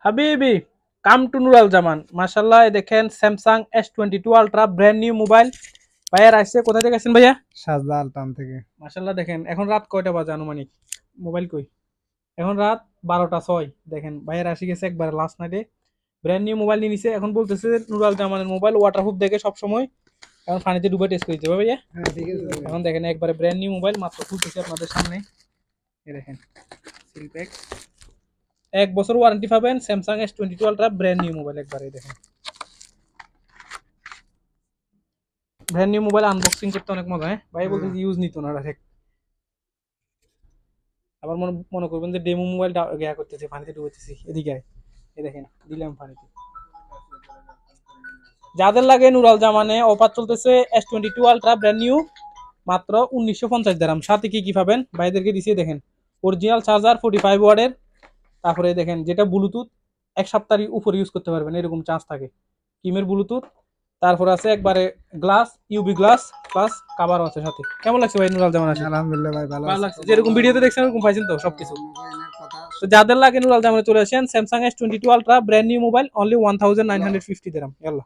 হাবিবি come to Nural জামান মাশাআল্লাহ দেখেন Samsung S22 ultra brand new mobile ভাইয়া আসছে কোথা থেকে আসছেন ভাইয়া সাজদা আলটান থেকে। মাশাআল্লাহ দেখেন এখন রাত কয়টা বাজে আনুমানিক মোবাইল কই এখন রাত 12টা 6 দেখেন ভাইয়ের আসি গেছে একবার লাস্ট নাইটে ব্র্যান্ড নিউ মোবাইল নিয়ে নিছে এখন বলতেছে নুরাল জামানের মোবাইল ওয়াটারপ্রুফ দেখে সব সময় এখন পানিতে ডুবে টেস্ট করে দিতে ভাইয়া হ্যাঁ ঠিক আছে ভাই। এখন দেখেন একবারে ব্র্যান্ড নিউ মোবাইল মাত্র খুলতেছে আপনাদের সামনে এই দেখেন সিল প্যাক 1 বছর ওয়ারেন্টি পাবেন Samsung S22 ultra brand new mobile একবারে দেখেন ব্র্যান্ড নিউ মোবাইল আনবক্সিং করতে অনেক মজা হ্যাঁ ভাই বলতে ইউজ নিত না ডাইরেক্ট আবার মনে মনে করবেন যে ডেমো মোবাইল গিয়া করতেছে পানিতে ডুবেতেছি এদিকে আয়। এই দেখেন দিলাম পানিতে যাদের লাগে নুরাল জামানে অফার চলতেছে S22 আলট্রা ব্র্যান্ড নিউ মাত্র 1950 সাথে কি কি পাবেন ভাইদেরকে দিছিয়ে দেখেন অরিজিনাল চার্জার 45 ওয়াটের তারপরে দেখেন যেটা ব্লুটুথ 1 সপ্তাহের উপরে ইউজ করতে পারবেন এরকম চার্জ থাকে কিমের ব্লুটুথ তারপর আছে একবারে গ্লাস ইউবি গ্লাস প্লাস কাভারও আছে সাথে কেমন লাগছে ভাই নুরাল জামান আছে আলহামদুলিল্লাহ ভাই ভালো ভালো আছে। লাগছে যেরকম ভিডিওতে দেখছেন ওরকম পাইছেন তো সবকিছু মোবাইলের কথা তো যাদের লাগে নুরাল জামানে চলে আসেন Samsung S22 ultra brand new mobile only 1950 dirham ইয়াল্লা